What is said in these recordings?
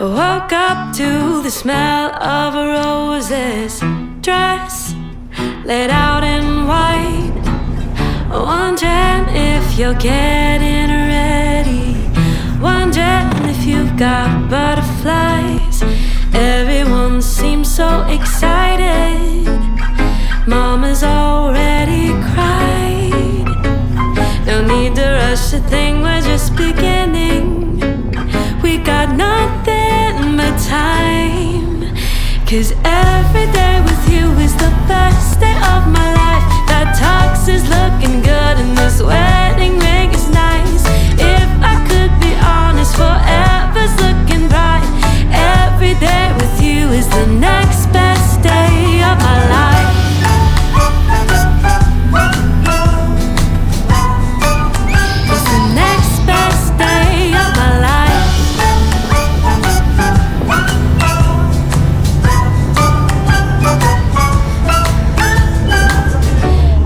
I woke up to the smell of a roses dress laid out in white, wondering if you're getting ready, wondering if you've got butterflies. Everyone seems so excited. Mama's already cried. No need to rush a thing, we're just beginning. We got nothing but time. 'Cause every day with you is the best day of my life. That tux is looking good and this wedding ring is nice. If I could be honest, forever's looking bright. Every day with you is the next best day of my life. It's the next best day of my life.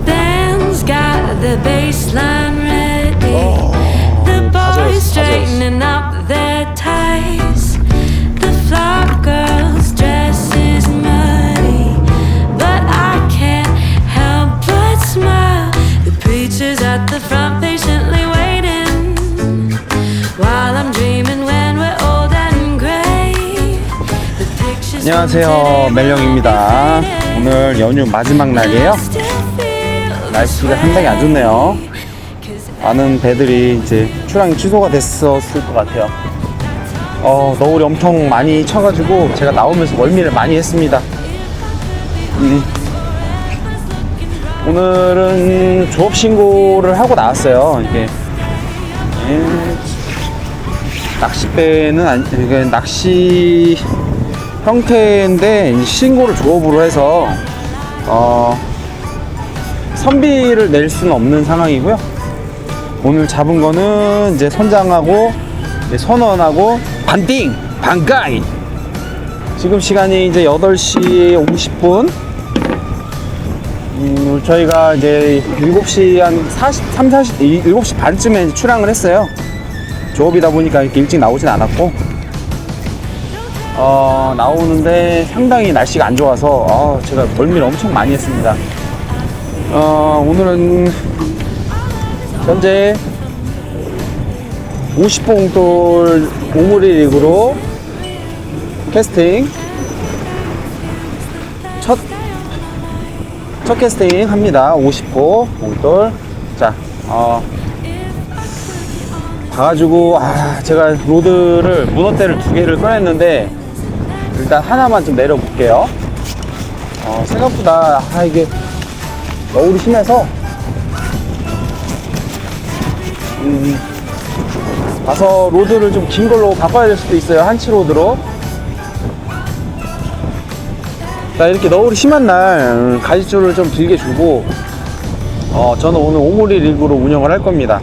Dan's got the baseline ready. The boys straightening up their ties. The flower girl's dress is muddy, but I can't help but smile. The preacher's at the front patiently waiting, while I'm dreaming when we're old and gray. The pictures 안녕하세요, 멜령입니다. 오늘 연휴 마지막 날이에요. 날씨가 상당히 안 좋네요. 많은 배들이 이제 출항이 취소가 됐었을 것 같아요. 너울이 엄청 많이 쳐가지고 제가 나오면서 멀미를 많이 했습니다. 오늘은 조업 신고를 하고 나왔어요. 이게 낚싯배는 아니, 낚시 형태인데 신고를 조업으로 해서 선비를 낼 수는 없는 상황이고요. 오늘 잡은 거는 이제 선장하고 선원하고 반띵! 반가이! 지금 시간이 이제 8시 50분. 저희가 이제 7시 한 7시 반쯤에 이제 출항을 했어요. 조업이다 보니까 이렇게 일찍 나오진 않았고, 나오는데 상당히 날씨가 안 좋아서, 제가 멀미를 엄청 많이 했습니다. 오늘은 현재 50봉돌 오므리 릭으로 캐스팅 첫 캐스팅 합니다. 50호 봉돌. 자, 봐가지고 제가 로드를 문어대를 2개를 꺼냈는데 일단 하나만 좀 내려볼게요. 생각보다 이게 너울이 심해서 가서 로드를 좀 긴 걸로 바꿔야 될 수도 있어요. 한치 로드로. 자, 이렇게 너울이 심한 날 가지줄을 좀 길게 주고 저는 오늘 오므리 릭으로 운영을 할 겁니다.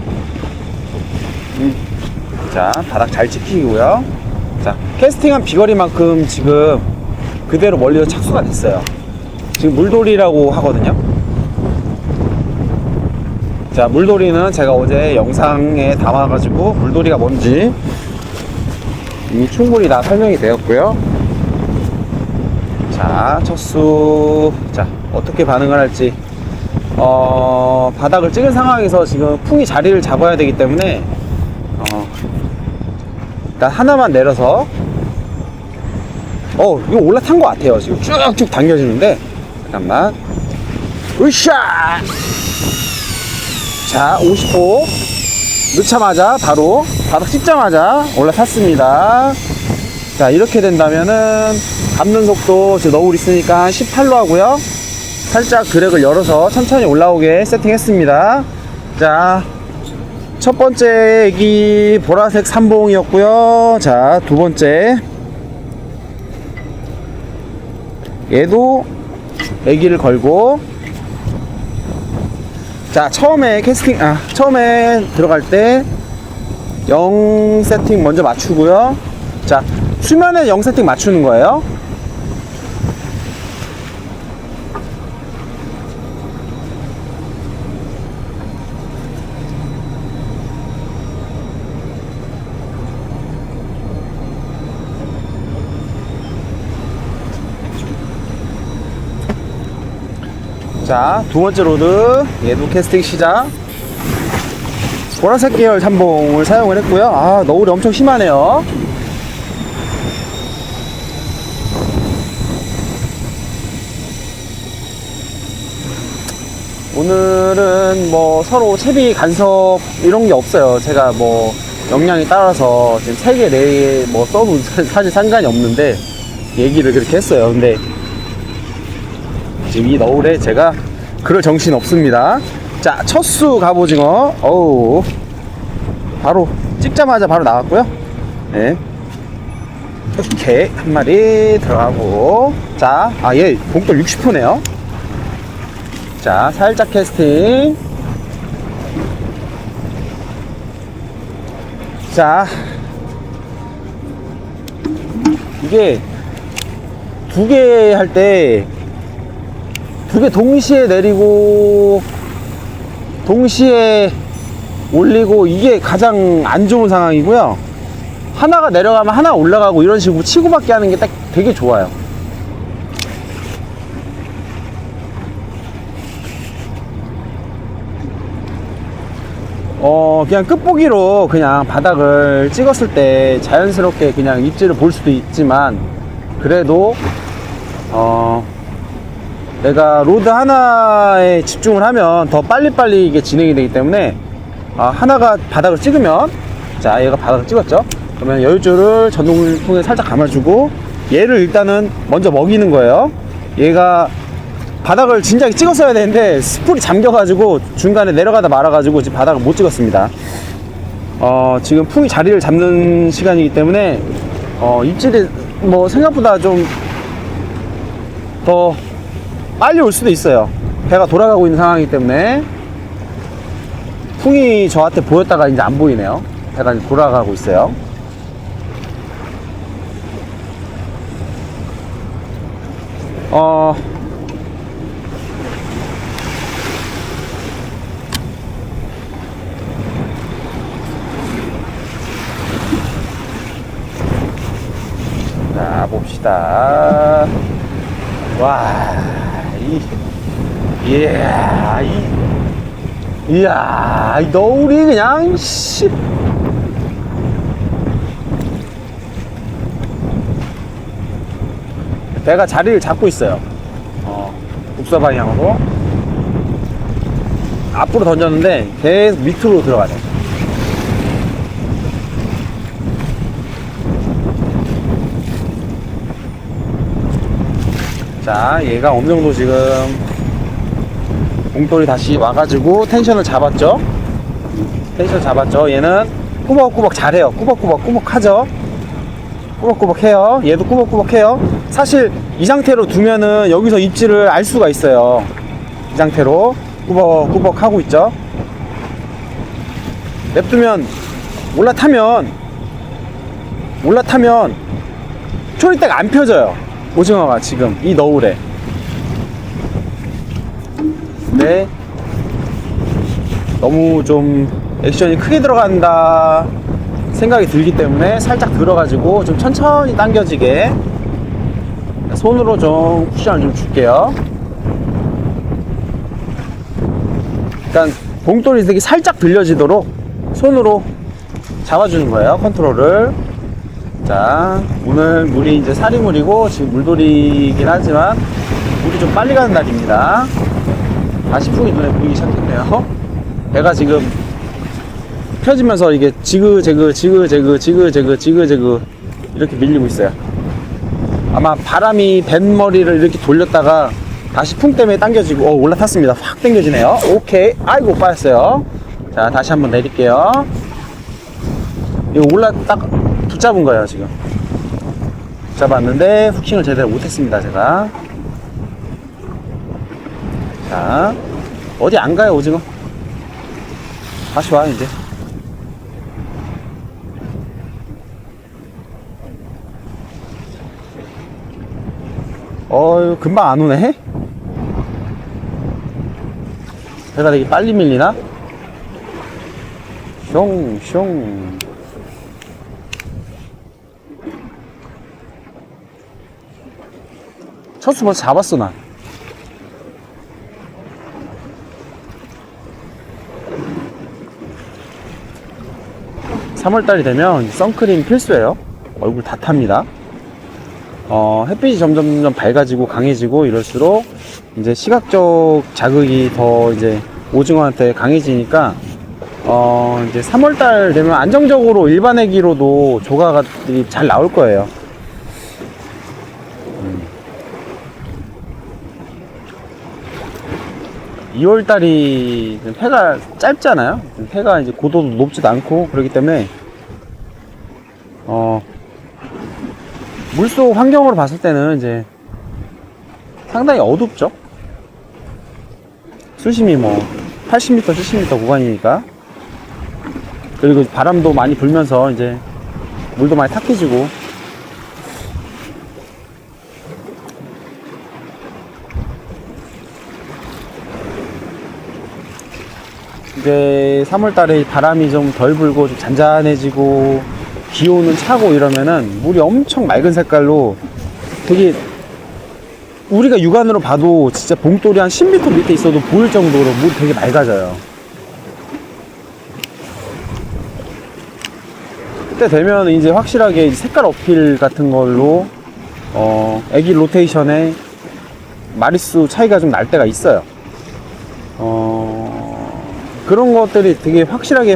자, 바닥 잘 지키고요. 자, 캐스팅한 비거리만큼 지금 그대로 멀리서 착수가 됐어요. 지금 물돌이라고 하거든요. 자, 물돌이는 제가 어제 영상에 담아가지고 물돌이가 뭔지 이미 충분히 다 설명이 되었고요. 자, 첫수. 자, 어떻게 반응을 할지. 바닥을 찍은 상황에서 지금 풍이 자리를 잡아야 되기 때문에 일단 하나만 내려서 이거 올라탄 것 같아요. 지금 쭉쭉 당겨지는데 잠깐만. 으쌰! 자, 50호 넣자마자 바로 바닥 찍자마자 올라탔습니다. 자, 이렇게 된다면은 감는 속도 지금 너울 있으니까 한 18로 하고요. 살짝 드랙을 열어서 천천히 올라오게 세팅했습니다. 자, 첫 번째 애기 보라색 3봉이었고요. 자, 두 번째 얘도 애기를 걸고, 자, 처음에 처음에 들어갈 때 0 세팅 먼저 맞추고요. 자, 수면에 0 세팅 맞추는 거예요. 자, 두 번째 로드. 얘도 캐스팅 시작. 보라색 계열 참봉을 사용을 했고요. 아, 너울이 엄청 심하네요. 오늘은 뭐 서로 채비 간섭 이런 게 없어요. 제가 뭐 역량에 따라서 지금 3개, 4개 뭐 써도 사실 상관이 없는데 얘기를 그렇게 했어요. 근데 지금 이 너울에 제가 그럴 정신 없습니다. 자, 첫수 갑오징어. 어우, 바로 찍자마자 바로 나왔고요. 네, 이렇게 한 마리 들어가고. 자, 아, 얘 봉돌 60%네요 자, 살짝 캐스팅. 자, 이게 2개 할 때 2개 동시에 내리고 동시에 올리고 이게 가장 안 좋은 상황이고요. 하나가 내려가면 하나 올라가고 이런 식으로 치고받기 하는 게 딱 되게 좋아요. 그냥 끝보기로 그냥 바닥을 찍었을 때 자연스럽게 그냥 입질을 볼 수도 있지만, 그래도 내가 로드 하나에 집중을 하면 더 빨리빨리 이게 진행이 되기 때문에, 하나가 바닥을 찍으면, 자, 얘가 바닥을 찍었죠? 그러면 여유줄을 전동통에 살짝 감아주고 얘를 일단은 먼저 먹이는 거예요. 얘가 바닥을 진작에 찍었어야 되는데 스풀이 잠겨가지고 중간에 내려가다 말아가지고 지금 바닥을 못 찍었습니다. 지금 풍이 자리를 잡는 시간이기 때문에 입질이 뭐 생각보다 좀 더 빨리 올 수도 있어요. 배가 돌아가고 있는 상황이기 때문에. 풍이 저한테 보였다가 이제 안 보이네요. 배가 이제 돌아가고 있어요. 자, 봅시다. 와, 이야, 이 너울이 그냥, 배가 자리를 잡고 있어요. 북서 방향으로. 앞으로 던졌는데 계속 밑으로 들어가네. 자, 얘가 어느 정도 지금 봉돌이 다시 와가지고 텐션을 잡았죠. 얘는 꾸벅꾸벅 잘해요. 꾸벅꾸벅 하죠. 꾸벅꾸벅 해요. 얘도 꾸벅꾸벅 해요. 사실 이 상태로 두면은 여기서 입질을 알 수가 있어요. 이 상태로 꾸벅꾸벅 하고 있죠. 냅두면 올라타면 초리대가 안 펴져요. 오징어가 지금 이 너울에. 근데 너무 좀 액션이 크게 들어간다 생각이 들기 때문에 살짝 들어가지고 좀 천천히 당겨지게 손으로 좀 쿠션을 좀 줄게요. 일단 봉돌이 되게 살짝 들려지도록 손으로 잡아주는 거예요, 컨트롤을. 자, 오늘 물이 이제 사리물이고 지금 물돌이긴 하지만 물이 좀 빨리 가는 날입니다. 다시 풍이 눈에 보이기 시작했네요. 배가 지금 펴지면서 이게 지그재그 이렇게 밀리고 있어요. 아마 바람이 뱃머리를 이렇게 돌렸다가 다시 풍 때문에 당겨지고 올라탔습니다. 확 당겨지네요. 오케이. 아이고, 빠졌어요. 자, 다시 한번 내릴게요. 이거 딱 붙잡은 거예요. 지금 붙잡았는데 후킹을 제대로 못했습니다. 제가. 자, 어디 안 가요, 오징어? 다시 와, 이제. 금방 안 오네? 배가 되게 빨리 밀리나? 숑. 첫수 벌써 잡았어, 난. 3월달이 되면 선크림 필수예요. 얼굴 다 탑니다. 햇빛이 점점 밝아지고 강해지고 이럴수록 이제 시각적 자극이 더 이제 오징어한테 강해지니까 이제 3월달 되면 안정적으로 일반 애기로도 조가들이 잘 나올 거예요. 2월달이 해가 짧잖아요. 해가 이제 고도도 높지도 않고 그렇기 때문에 물속 환경으로 봤을 때는 이제 상당히 어둡죠. 수심이 뭐 80m, 70m 구간이니까. 그리고 바람도 많이 불면서 이제 물도 많이 탁해지고. 이제 3월달에 바람이 좀 덜 불고 좀 잔잔해지고 기온은 차고 이러면은 물이 엄청 맑은 색깔로 되게 우리가 육안으로 봐도 진짜 봉돌이 한 10m 밑에 있어도 보일 정도로 물이 되게 맑아져요. 그때 되면 이제 확실하게 색깔 어필 같은 걸로 애기 로테이션에 마리수 차이가 좀 날 때가 있어요. 그런 것들이 되게 확실하게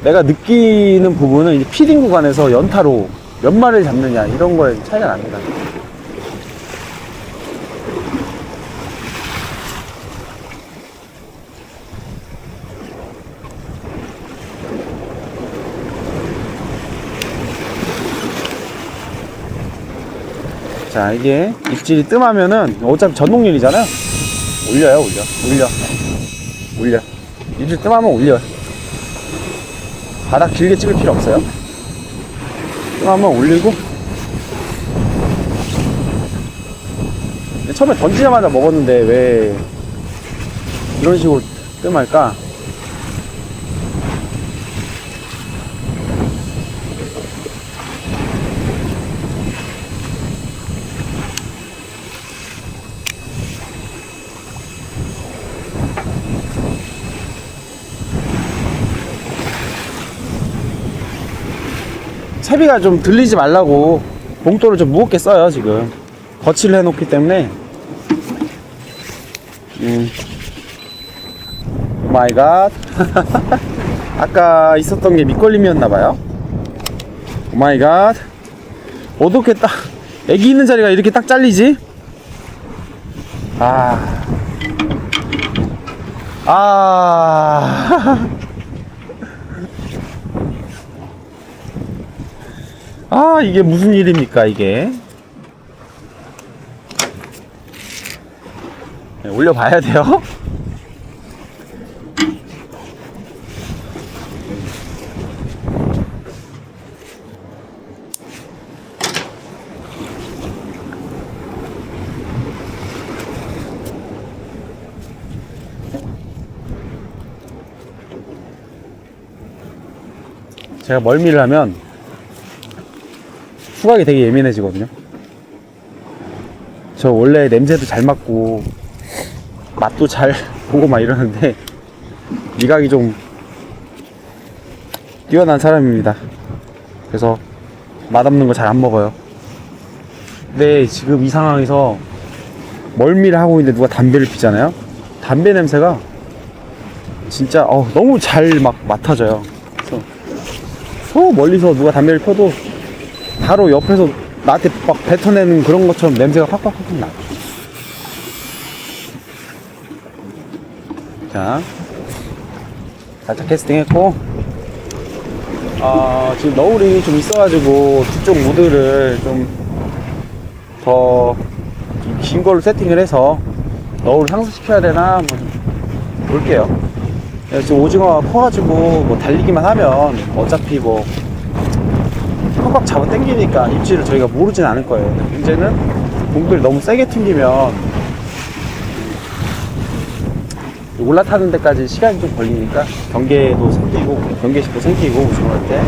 내가 느끼는 부분은 이제 피딩 구간에서 연타로 몇 마리를 잡느냐 이런 거에 차이가 납니다. 자, 이게 입질이 뜸하면은 어차피 전동릴이잖아요. 올려요, 올려. 입질 뜸하면 올려요. 바닥 길게 찍을 필요 없어요. 뜸하면 올리고. 처음에 던지자마자 먹었는데 왜 이런 식으로 뜸할까? 채비가 좀 들리지 말라고 봉돌을 좀 무겁게 써요. 지금 거치를 해놓기 때문에. 오마이갓. 아까 있었던 게 밑걸림이었나봐요. 오마이갓. 어떻게 딱 애기 있는 자리가 이렇게 딱 잘리지? 이게 무슨 일입니까, 이게? 네, 올려봐야 돼요. 제가 멀미를 하면 후각이 되게 예민해지거든요. 저 원래 냄새도 잘 맡고 맛도 잘 보고 막 이러는데 미각이 좀 뛰어난 사람입니다. 그래서 맛없는 거 잘 안 먹어요. 근데 지금 이 상황에서 멀미를 하고 있는데 누가 담배를 피잖아요. 담배 냄새가 진짜 너무 잘 막 맡아져요. 그래서 저 멀리서 누가 담배를 펴도 바로 옆에서 나한테 막 뱉어내는 그런 것처럼 냄새가 확 나. 자, 살짝 캐스팅했고, 지금 너울이 좀 있어가지고 뒤쪽 모드를 좀 더 긴 걸로 세팅을 해서 너울을 상승시켜야 되나 한번 볼게요. 지금 오징어가 커가지고 뭐 달리기만 하면 어차피 뭐 꽉꽉 잡아 당기니까 입질을 저희가 모르진 않을 거예요. 문제는 봉돌이 너무 세게 튕기면 올라타는 데까지 시간이 좀 걸리니까 경계도 생기고 경계식도 생기고 오징어할 때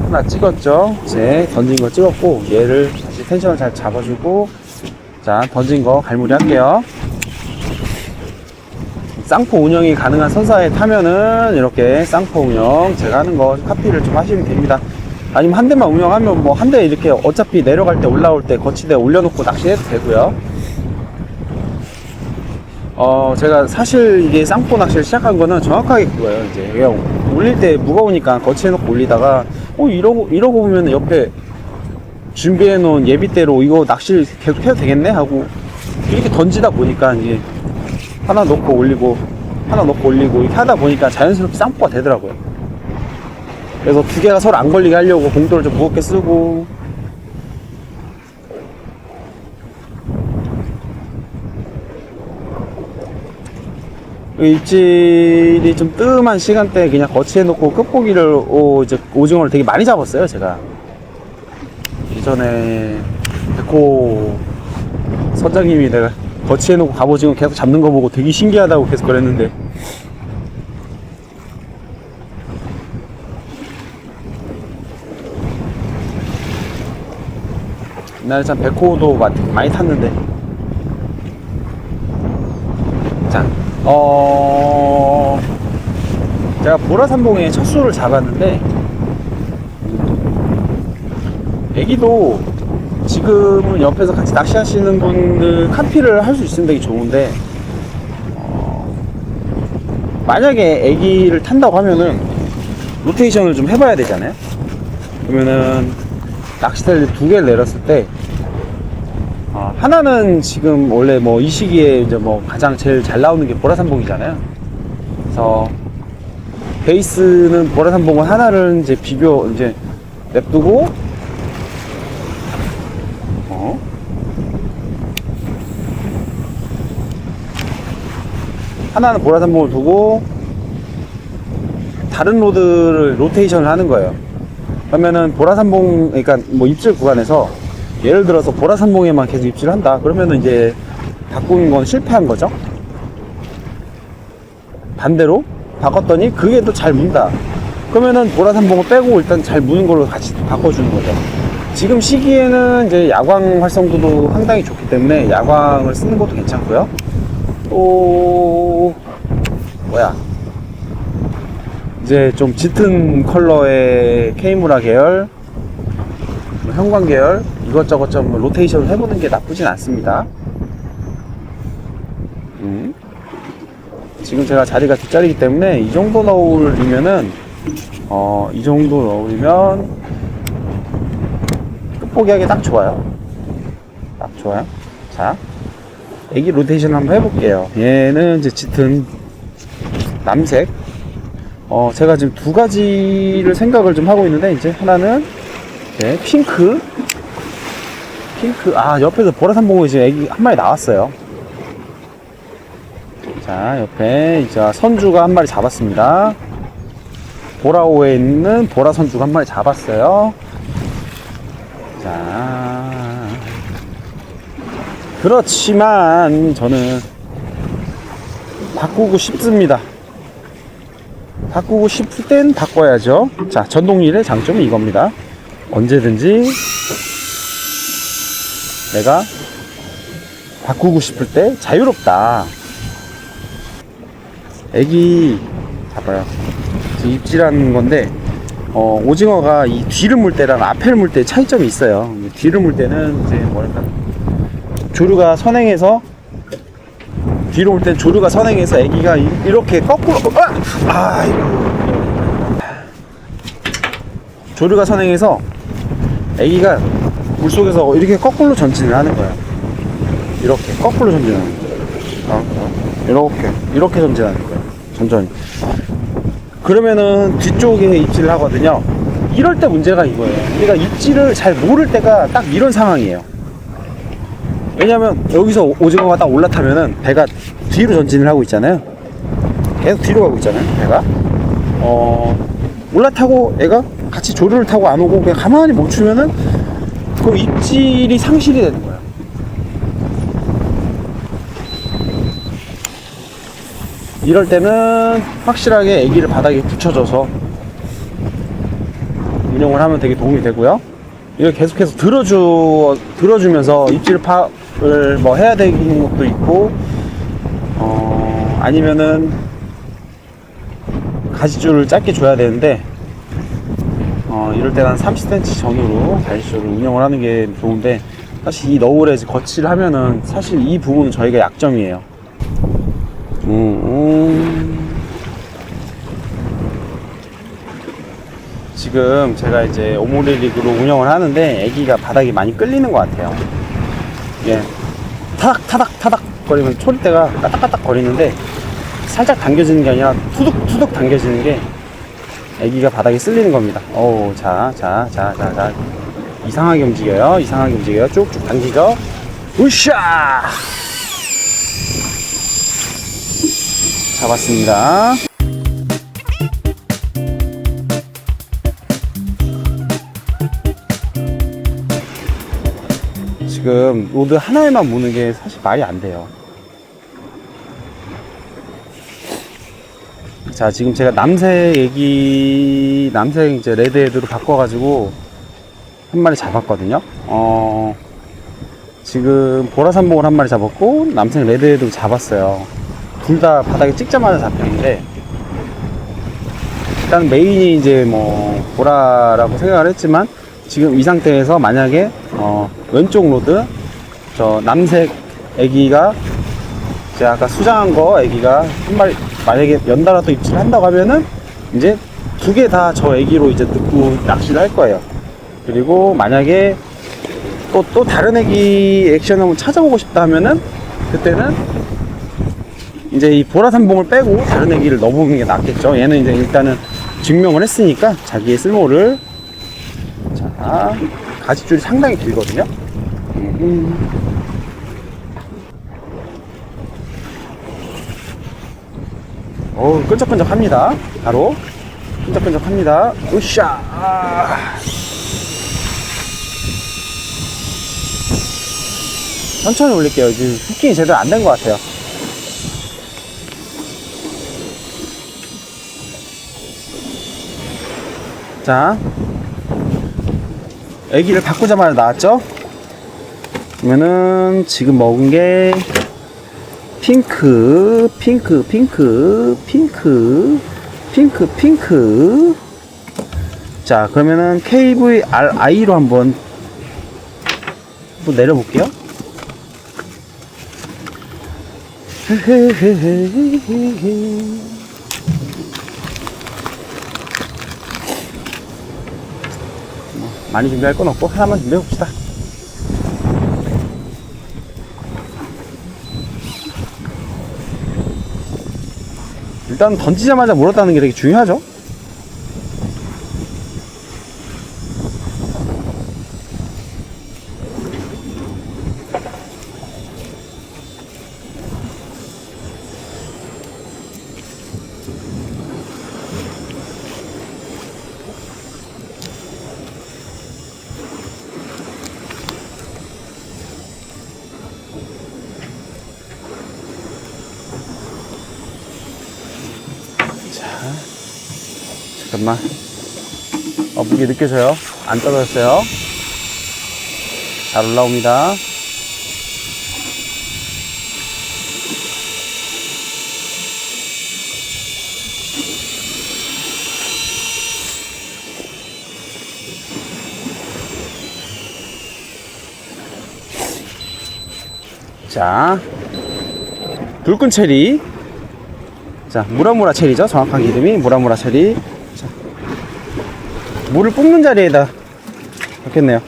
하나 찍었죠. 이제 던진 거 찍었고, 얘를 다시 텐션을 잘 잡아주고, 자, 던진 거 갈무리 할게요. 쌍포 운영이 가능한 선사에 타면은 이렇게 쌍포 운영 제가 하는 거 카피를 좀 하시면 됩니다. 아니면 한 대만 운영하면 뭐 한 대 이렇게 어차피 내려갈 때 올라올 때 거치대 올려놓고 낚시해도 되고요. 제가 사실 이게 쌍포 낚시를 시작한 거는 정확하게 그거예요. 이제 그냥 올릴 때 무거우니까 거치해놓고 올리다가 이러고 보면 옆에 준비해놓은 예비대로 이거 낚시를 계속 해도 되겠네 하고 이렇게 던지다 보니까 이제 하나 넣고 올리고 하나 넣고 올리고 이렇게 하다 보니까 자연스럽게 쌍포가 되더라고요. 그래서 두 개가 서로 안 걸리게 하려고 봉돌을 좀 무겁게 쓰고, 입질이 좀 뜸한 시간대에 그냥 거치해 놓고 끝보기를 이제 오징어를 되게 많이 잡았어요. 제가 예전에 백호 선장님이 내가 거치해 놓고 갑오징어 계속 잡는 거 보고 되게 신기하다고 계속 그랬는데, 옛날에 참 백호도 많이 탔는데. 자, 제가 보라삼봉에 첫 수를 잡았는데, 애기도 지금은 옆에서 같이 낚시하시는 분들 카피를 할 수 있으면 되게 좋은데, 만약에 애기를 탄다고 하면은 로테이션을 좀 해봐야 되잖아요. 그러면은 낚싯대를 두 개를 내렸을 때, 하나는 지금 원래 뭐 이 시기에 이제 뭐 가장 제일 잘 나오는 게 보라삼봉이잖아요. 그래서 베이스는 보라삼봉은 하나를 이제 이제 냅두고, 하나는 보라삼봉을 두고 다른 로드를 로테이션을 하는 거예요. 그러면은 보라삼봉, 그러니까 뭐 입질 구간에서 예를 들어서 보라삼봉에만 계속 입질을 한다 그러면은 이제 바꾸는 건 실패한 거죠. 반대로 바꿨더니 그게 또 잘 문다 그러면은 보라삼봉을 빼고 일단 잘 무는 걸로 같이 바꿔주는 거죠. 지금 시기에는 이제 야광 활성도도 상당히 좋기 때문에 야광을 쓰는 것도 괜찮고요. 또 이제 좀 짙은 컬러의 케이무라 계열, 형광 계열 이것저것 좀 로테이션을 해보는 게 나쁘진 않습니다. 지금 제가 자리가 뒷자리이기 때문에 이 정도 넣으면은 이 정도 넣으면 끝보기 하기 딱 좋아요. 딱 좋아요. 자, 애기 로테이션 한번 해볼게요. 얘는 이제 짙은 남색. 제가 지금 두 가지를 생각을 좀 하고 있는데, 이제 하나는 네, 핑크. 옆에서 보라삼봉이 이제 애기 한 마리 나왔어요. 자, 옆에 이제 선주가 한 마리 잡았습니다. 보라호에 있는 보라 선주가 한 마리 잡았어요. 자, 그렇지만 저는 바꾸고 싶습니다. 바꾸고 싶을 땐 바꿔야죠. 자, 전동릴의 장점이 이겁니다. 언제든지 내가 바꾸고 싶을 때 자유롭다. 애기 봐봐요. 입질하는 건데 오징어가 이 뒤를 물 때랑 앞에를 물 때 차이점이 있어요. 뒤를 물 때는 이제 뭐랄까, 조류가 선행해서, 뒤로 올 땐 조류가 선행해서 애기가 이렇게 거꾸로 조류가 선행해서 애기가 물속에서 이렇게 거꾸로 전진을 하는 거예요. 이렇게 거꾸로 전진하는 거예요. 이렇게 전진하는 거예요. 천천히. 그러면은 뒤쪽에 입질을 하거든요. 이럴 때 문제가 이거예요. 우리가 입질을 잘 모를 때가 딱 이런 상황이에요. 왜냐면 여기서 오징어가 딱 올라타면은 배가 뒤로 전진을 하고 있잖아요. 계속 뒤로 가고 있잖아요, 배가. 올라타고 애가 같이 조류를 타고 안 오고 그냥 가만히 멈추면은 그 입질이 상실이 되는 거예요. 이럴 때는 확실하게 애기를 바닥에 붙여줘서 운영을 하면 되게 도움이 되고요. 이걸 계속해서 들어주면서 입질을 뭐 해야 되는 것도 있고, 아니면은 가지줄을 짧게 줘야 되는데, 이럴 때는 한 30cm 전후로 가지줄을 운영을 하는 게 좋은데, 사실 이 너울에 거치를 하면은 사실 이 부분은 저희가 약점이에요. 지금 제가 이제 오모리 리그로 운영을 하는데 애기가 바닥이 많이 끌리는 것 같아요. 예, 타닥 거리면 소리대가 까딱까딱 거리는데 살짝 당겨지는 게 아니라 투둑 당겨지는 게 애기가 바닥에 쓸리는 겁니다. 자. 이상하게 움직여요. 쭉쭉 당기죠. 으쌰! 잡았습니다. 지금 로드 하나에만 무는 게 사실 말이 안 돼요. 자, 지금 제가 남색 이제 레드헤드로 바꿔가지고 한 마리 잡았거든요. 지금 보라산봉을 한 마리 잡았고 남색 레드헤드로 잡았어요. 둘 다 바닥에 찍자마자 잡혔는데, 일단 메인이 이제 뭐 보라라고 생각을 했지만, 지금 이 상태에서 만약에 왼쪽 로드 저 남색 애기가 제가 아까 수장한 거 애기가 한 마리 만약에 연달아 또 입질을 한다고 하면은 이제 두 개 다 저 애기로 이제 넣고 낚시를 할 거예요. 그리고 만약에 또 다른 애기 액션을 한번 찾아보고 싶다 하면은 그때는 이제 이 보라산봉을 빼고 다른 애기를 넣어보는 게 낫겠죠. 얘는 이제 일단은 증명을 했으니까 자기의 쓸모를. 자, 가지줄이 상당히 길거든요. 끈적끈적 합니다. 바로 끈적끈적 합니다. 으쌰! 천천히 올릴게요. 지금 후킹이 제대로 안 된 것 같아요. 자, 애기를 바꾸자마자 나왔죠? 그러면은 지금 먹은 게 핑크. 자, 그러면은 KVRI로 한번 내려볼게요. 많이 준비할 건 없고 하나만 준비해 봅시다. 일단 던지자마자 물었다는 게 되게 중요하죠. 잠깐만. 무게 느껴져요? 안 떨어졌어요. 잘 올라옵니다. 자, 불끈 체리. 자, 무라무라 체리죠. 정확한 이름이 무라무라 체리. 자, 물을 뿜는 자리에다 넣겠네요.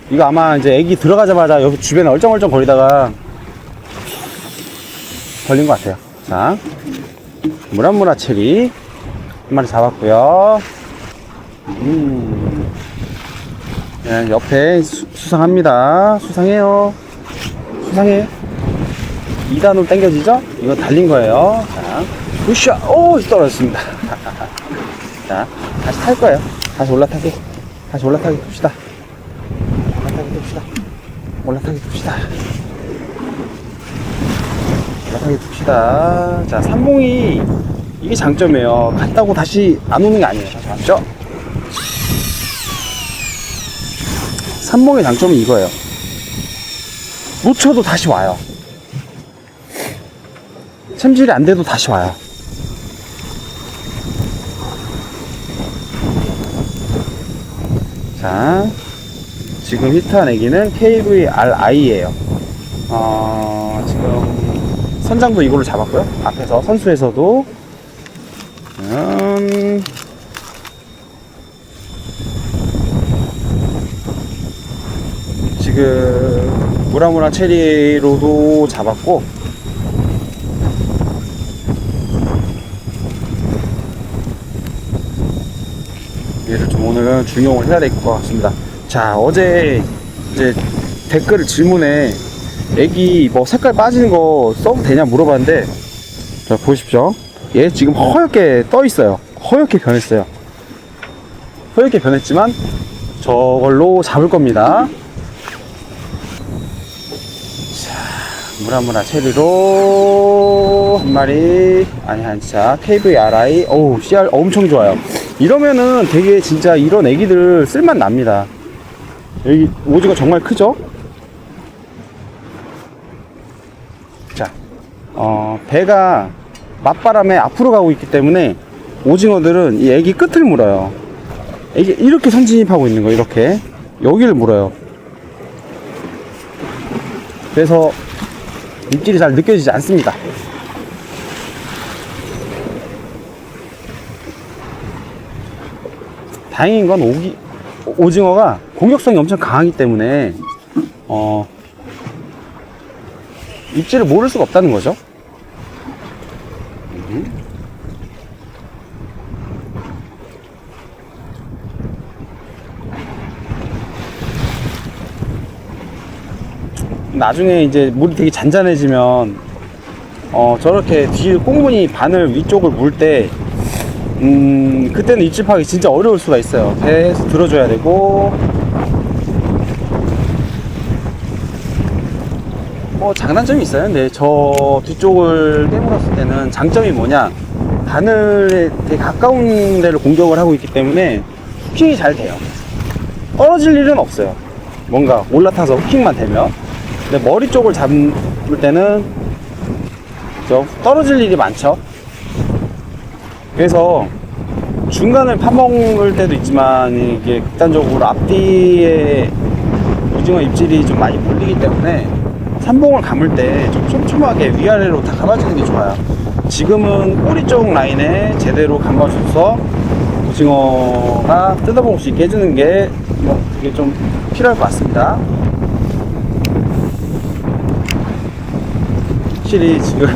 이거 아마 이제 애기 들어가자마자 여기 주변에 얼쩡얼쩡 거리다가 걸린 것 같아요. 자, 무라무라 체리 한 마리 잡았고요. 네, 옆에 수상합니다. 수상해요. 수상해. 2단으로 당겨지죠? 이거 달린 거예요. 자, 으쌰! 오! 떨어졌습니다. 자, 다시 탈 거예요. 다시 올라타기 둡시다. 올라타기 둡시다. 자, 삼봉이 이게 장점이에요. 갔다고 다시 안 오는 게 아니에요. 다시 왔죠? 삼봉의 장점이 이거예요. 놓쳐도 다시 와요. 챔질이 안 돼도 다시 와요. 자, 지금 히트한 애기는 KVRI에요. 지금 선장도 이걸로 잡았고요. 앞에서 선수에서도 지금 무라무라 체리로도 잡았고, 얘를 좀 오늘은 중용을 해야 될 것 같습니다. 자, 어제 이제 댓글 질문에 애기 뭐 색깔 빠지는 거 써도 되냐 물어봤는데, 자 보십시오. 얘 지금 허옇게 떠 있어요. 허옇게 변했어요. 허옇게 변했지만 저걸로 잡을 겁니다. 자, 무라무라 체리로 한 마리, 아니 한차 KVRI. 어우, CR 엄청 좋아요. 이러면은 되게 진짜 이런 애기들 쓸맛 납니다. 여기 오징어 정말 크죠? 자, 배가 맞바람에 앞으로 가고 있기 때문에 오징어들은 이 애기 끝을 물어요. 애기 이렇게 선진입하고 있는 거, 이렇게 여기를 물어요. 그래서 입질이 잘 느껴지지 않습니다. 다행인 건 오징어가 공격성이 엄청 강하기 때문에 입질을 모를 수가 없다는 거죠. 나중에 이제 물이 되게 잔잔해지면 저렇게 뒤 꽁무니 바늘 위쪽을 물 때 그때는 입질 파기 진짜 어려울 수가 있어요. 배에서 들어줘야 되고, 장단점이 있어요. 근데 저 뒤쪽을 깨물었을 때는 장점이 뭐냐, 바늘에 되게 가까운 데를 공격을 하고 있기 때문에 후킹이 잘 돼요. 떨어질 일은 없어요. 뭔가 올라타서 후킹만 되면. 근데 머리 쪽을 잡을 때는 좀 떨어질 일이 많죠. 그래서 중간을 파먹을 때도 있지만, 이게 극단적으로 앞뒤에 오징어 입질이 좀 많이 몰리기 때문에 삼봉을 감을 때 좀 촘촘하게 위아래로 다 감아주는 게 좋아요. 지금은 꼬리 쪽 라인에 제대로 감아줘서 오징어가 뜯어먹을 수 있게 해주는 게 그게 좀 필요할 것 같습니다. 확실히 지금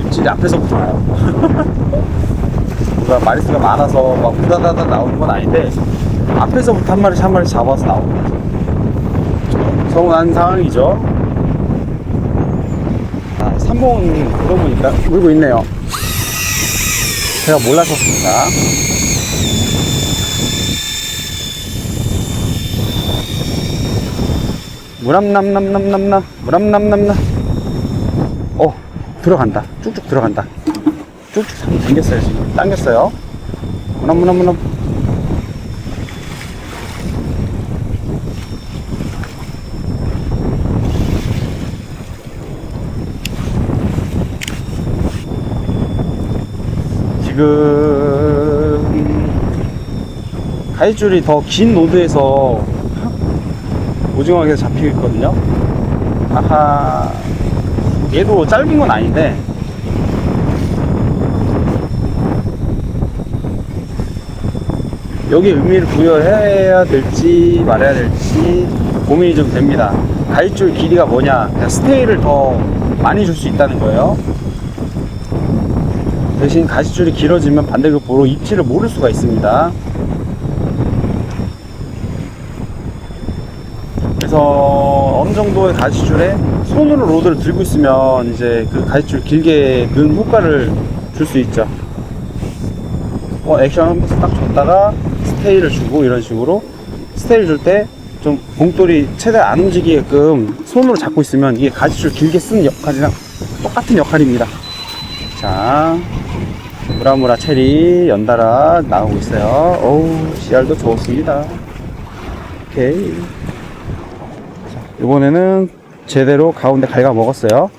입질이 앞에서부터 와요. 누가 마리수가 많아서 막 우다다다 나오는 건 아닌데, 앞에서부터 한 마리씩 한 마리씩 잡아서 나옵니다. 좀 서운한 상황이죠. 삼봉은 물어보니까 물고 있네요. 제가 몰랐었습니다. 무람남남남남나, 무람남남나. 들어간다. 쭉쭉 들어간다. 쭉쭉 당겼어요. 지금 당겼어요. 무람무람무람. 지금 가위줄이 더 긴 노드에서 오징어가 계속 잡히고 있거든요. 아하, 얘도 짧은 건 아닌데 여기 의미를 부여해야 될지 말아야 될지 고민이 좀 됩니다. 가위줄 길이가 뭐냐, 그냥 스테이를 더 많이 줄 수 있다는 거예요. 대신 가시줄이 길어지면 반대급부로 입질을 모를 수가 있습니다. 그래서 어느 정도의 가시줄에 손으로 로드를 들고 있으면 이제 그 가시줄 길게 는 효과를 줄 수 있죠. 액션 하면서 딱 줬다가 스테이를 주고, 이런 식으로 스테이를 줄 때 좀 봉돌이 최대한 안 움직이게끔 손으로 잡고 있으면 이게 가시줄 길게 쓰는 역할이랑 똑같은 역할입니다. 자, 무라무라 체리 연달아 나오고 있어요. 어우, CR도 좋습니다. 오케이. 이번에는 제대로 가운데 갉아 먹었어요.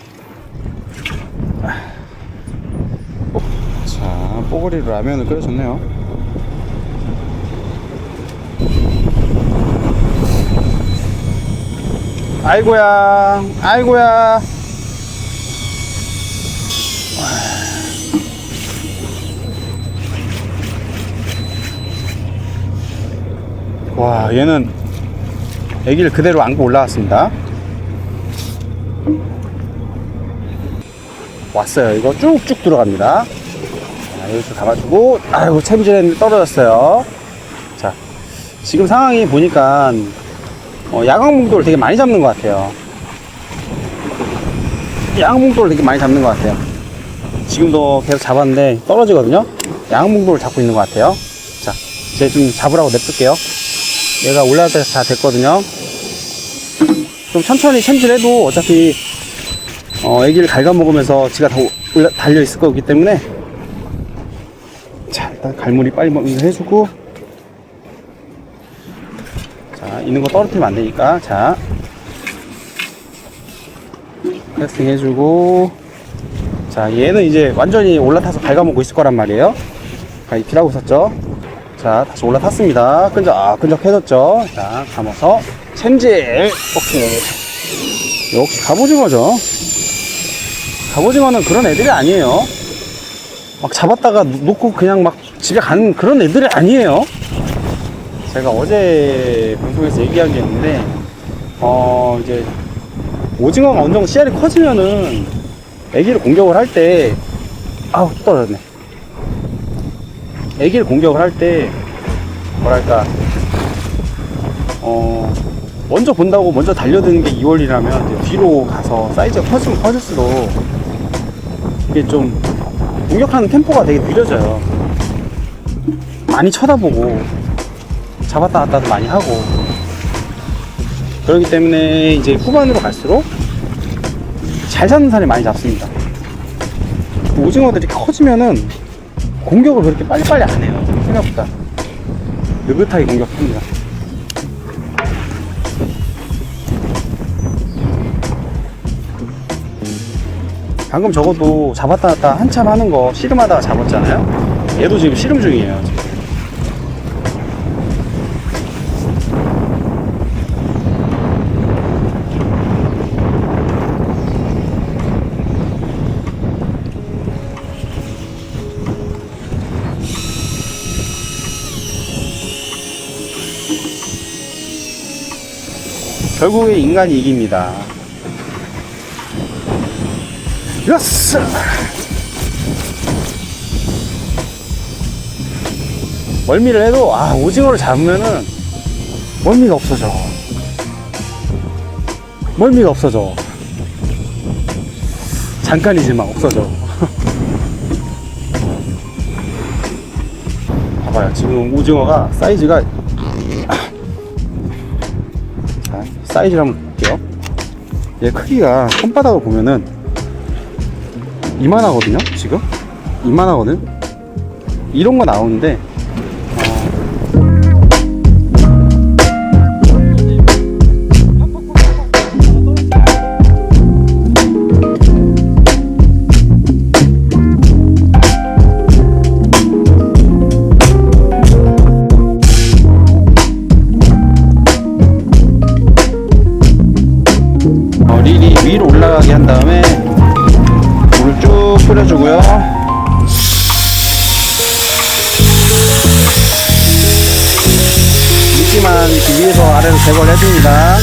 자, 뽀글이로 라면을 끓여줬네요. 아이고야, 아이고야. 와, 얘는 애기를 그대로 안고 올라왔습니다. 왔어요. 이거 쭉쭉 들어갑니다. 자, 여기서 감아주고, 아이고, 챔질했는데 떨어졌어요. 자, 지금 상황이 보니까 야광봉돌을 되게 많이 잡는 것 같아요. 야광봉돌을 되게 많이 잡는 것 같아요. 지금도 계속 잡았는데 떨어지거든요. 야광봉돌을 잡고 있는 것 같아요. 자, 이제 좀 잡으라고 냅둘게요. 얘가 올라갈 때 다 됐거든요. 좀 천천히 챔질해도 어차피 애기를 갉아먹으면서 지가 다 달려있을 거기 때문에, 자, 일단 갈무리 빨리 먼저 해주고, 자, 있는 거 떨어뜨리면 안 되니까, 자, 캐스팅 해주고, 자, 얘는 이제 완전히 올라타서 갉아먹고 있을 거란 말이에요. 자, 입질하고 있었죠. 자, 다시 올라탔습니다. 끈적해졌죠. 자, 감아서 챔질. 오케이. 역시 갑오징어죠. 갑오징어는 그런 애들이 아니에요. 막 잡았다가 놓고 그냥 막 집에 가는 그런 애들이 아니에요. 제가 어제 방송에서 얘기한 게 있는데, 이제 오징어가 어느 정도 씨알이 커지면은 애기를 공격을 할 때, 아우, 또 떨어졌네. 애기를 공격을 할 때, 뭐랄까, 먼저 본다고 먼저 달려드는 게 2월이라면 이제 뒤로 가서 사이즈가 커지면 커질수록 이게 좀 공격하는 템포가 되게 느려져요. 많이 쳐다보고 잡았다 놨다도 많이 하고, 그렇기 때문에 이제 후반으로 갈수록 잘 잡는 사람이 많이 잡습니다. 오징어들이 커지면은 공격을 그렇게 빨리빨리 안 해요. 생각보다 느긋하게 공격합니다. 방금 적어도 잡았다 놨다 한참 하는 거 씨름하다가 잡았잖아요. 얘도 지금 씨름 중이에요. 지금. 결국에 인간이 이깁니다. 야스! 멀미를 해도, 오징어를 잡으면은 멀미가 없어져. 멀미가 없어져. 잠깐이지만 없어져. 봐봐요. 지금 오징어가 사이즈가, 자, 사이즈를 한번 볼게요. 얘 크기가 손바닥을 보면은 이만하거든요. 지금 이만하거든. 이런 거 나오는데 릴이 위로 올라가게 한 다음에 물을 쭉 뿌려주고요. 미끼만 이렇게 위에서 아래로 제거를 해줍니다.